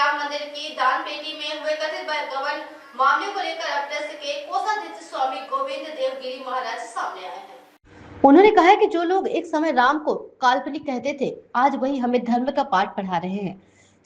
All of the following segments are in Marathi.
राम मंदिर की दान पेटी में हुए कथित गबन मामले को लेकर अब ट्रस्ट के कोषाध्यक्ष स्वामी गोविंद देवगिरी महाराज सामने आए हैं। उन्होंने कहा है कि जो लोग एक समय राम को काल्पनिक कहते थे, आज वही हमें धर्म का पाठ पढ़ा रहे हैं।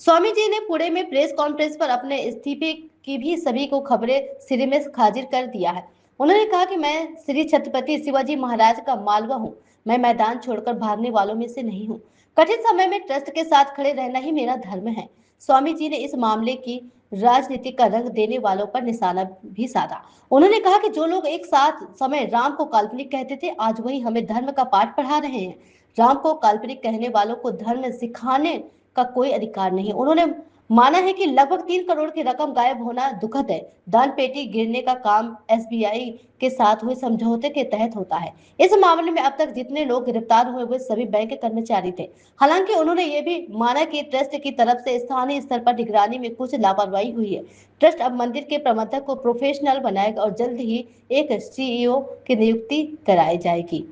स्वामी जी ने पुणे में प्रेस कॉन्फ्रेंस पर अपने इस्तीफे की भी सभी को खबरें सिरे में हाजिर कर दिया है। उन्होंने कहा कि मैं श्री छत्रपति शिवाजी महाराज का मालवा हूँ। मैं मैदान छोड़कर भागने वालों में से नहीं हूँ। कठिन समय में ट्रस्ट के साथ खड़े रहना ही मेरा धर्म है। स्वामी जी ने इस मामले की राजनीति का रंग देने वालों पर निशाना भी साधा। उन्होंने कहा कि जो लोग एक साथ समय राम को काल्पनिक कहते थे, आज वही हमें धर्म का पाठ पढ़ा रहे हैं। राम को काल्पनिक कहने वालों को धर्म सिखाने का कोई अधिकार नहीं। उन्होंने माना है कि लगभग 3 करोड़ की रकम गायब होना दुखद है। दान पेटी गिरने का काम एसबीआई के साथ हुए समझौते के तहत होता है। इस मामले में अब तक जितने लोग गिरफ्तार हुए वे सभी बैंक के कर्मचारी थे। हालांकि उन्होंने ये भी माना कि ट्रस्ट की तरफ से स्थानीय स्तर पर निगरानी में कुछ लापरवाही हुई है। ट्रस्ट अब मंदिर के प्रबंधक को प्रोफेशनल बनाएगा और जल्द ही एक सीईओ की नियुक्ति कराई जाएगी।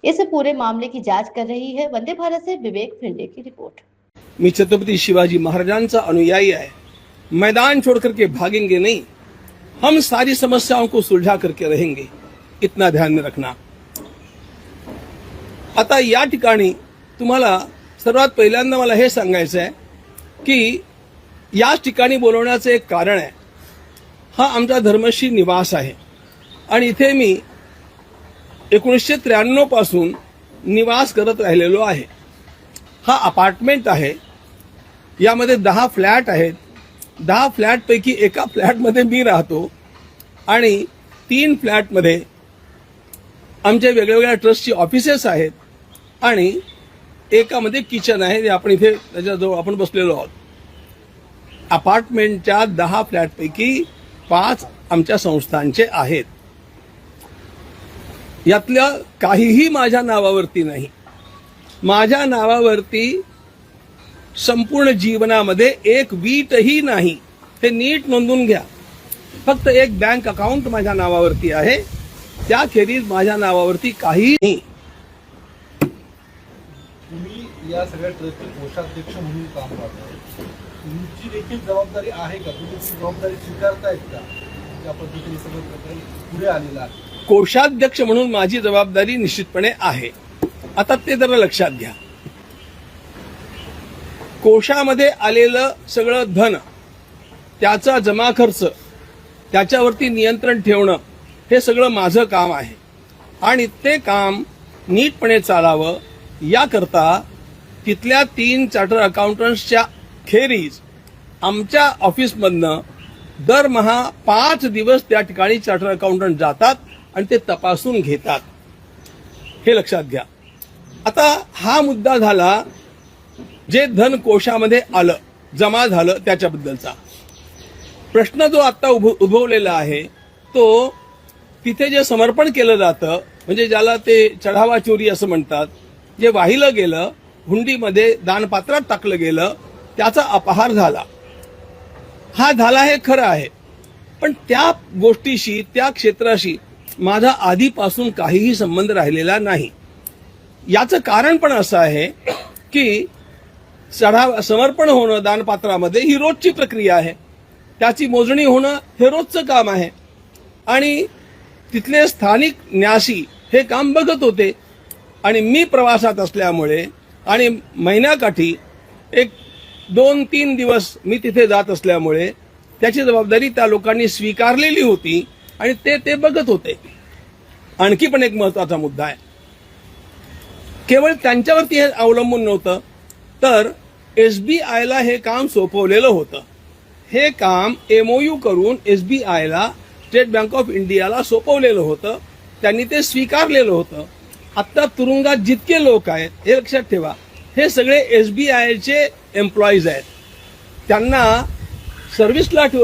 इस पूरे मामले की जांच कर रही है वंदे भारत से विवेक फिंडे की रिपोर्ट। मी छत्रपति शिवाजी महाराजांचा अनुयायी है। मैदान छोड़ करके भागेंगे नहीं, हम सारी समस्याओं को सुलझा करके रहेंगे, इतना ध्यान में रखना। आता या ठिकाणी तुम्हाला सर्वात पहिल्यांदा मला हे सांगायचं आहे की याच ठिकाणी बोलवण्याचं एक कारण आहे। हा आमचा धर्मश्री निवास आहे आणि इथे मी 1993 पासून निवास करत राहिलेलो आहे। हा अपार्टमेंट आहे, यामध्ये 10 फ्लॅट आहेत। 10 फ्लॅट पैकी एका फ्लॅटमध्ये मी राहतो आणि 3 फ्लॅटमध्ये आमचे वेगवेगळ्या ट्रस्टची ऑफिसेस आहेत आणि एकामध्ये किचन आहे, जे आपण इथे त्याच्याजवळ आपण बसलेलो आहोत। अपार्टमेंटच्या 10 फ्लॅटपैकी 5 आमच्या संस्थांचे आहेत। यातलं काहीही माझ्या नावावरती नाही। माझ्या नावावरती संपूर्ण जीवनामध्ये एक वीटही नाही, हे नीट नोंदून घ्या। फक्त एक बँक अकाउंट माझ्या नावावरती आहे, त्याखेरीज माझ्या नावावरती काही नाही। तुम्ही या सगळ्या ट्रस्टचे कोषाध्यक्ष म्हणून काम करताय, तुमची देखील जबाबदारी आहे का? तुम्ही ती जबाबदारी स्वीकारतायत का? त्या पद्धतीने सगळं प्रकरण पुढे आलेलं आहे। कोषाध्यक्ष म्हणून माझी जबाबदारी निश्चितपणे आहे। आता ते जरा लक्षात घ्या। कोशामध्ये आलेलं सगळं धन, त्याचा जमा खर्च, त्याच्यावरती नियंत्रण ठेवणं हे सगळं माझं काम आहे आणि ते काम नीटपणे चालावं याकरता तिथल्या 3 चार्टर अकाउंटंट्सच्या खेरीज आमच्या ऑफिसमधनं दरमहा 5 दिवस त्या ठिकाणी चार्टर अकाउंटंट जातात आणि ते तपासून घेतात, हे लक्षात घ्या। आता हा मुद्दा झाला जे धन कोशामध्ये आलं, जमा झालं त्याच्याबद्दलचा प्रश्न। जो आता उद्भवलेला आहे तो तिथे जे समर्पण केलं जातं, म्हणजे ज्याला ते चढावा चोरी असं म्हणतात, जे वाहिलं गेलं, हुंडीमध्ये दानपात्रात टाकलं गेलं, त्याचा अपहार झाला। हा झाला हे खरं आहे, पण त्या गोष्टीशी, त्या क्षेत्राशी माझा आधीपासून काहीही संबंध राहिलेला नाही। याचं कारण पण असं आहे की समर्पण होणं दानपात्रामध्ये ही रोजची प्रक्रिया आहे, त्याची मोजणी होणं हे रोजचं काम आहे आणि तिथले स्थानिक न्यासी हे काम बघत होते आणि मी प्रवासात असल्यामुळे आणि महिन्याकाठी 1-2-3 दिवस मी तिथे जात असल्यामुळे त्याची जबाबदारी त्या लोकांनी स्वीकारलेली होती आणि ते बघत होते। आणखी पण एक महत्त्वाचा मुद्दा आहे, केवळ त्यांच्यावरती हे अवलंबून नव्हतं, तर एसबीआयला हे काम सोपवलेलं होतं। हे काम MOU करून एसबीआयला, स्टेट बँक ऑफ इंडियाला सोपवलेलं होतं, त्यांनी ते स्वीकारलेलं होतं। आता तुरुंगात जितके लोक आहेत, हे लक्षात ठेवा, हे सगळे एसबीआयचे एम्प्लॉईज आहेत, त्यांना सर्व्हिसला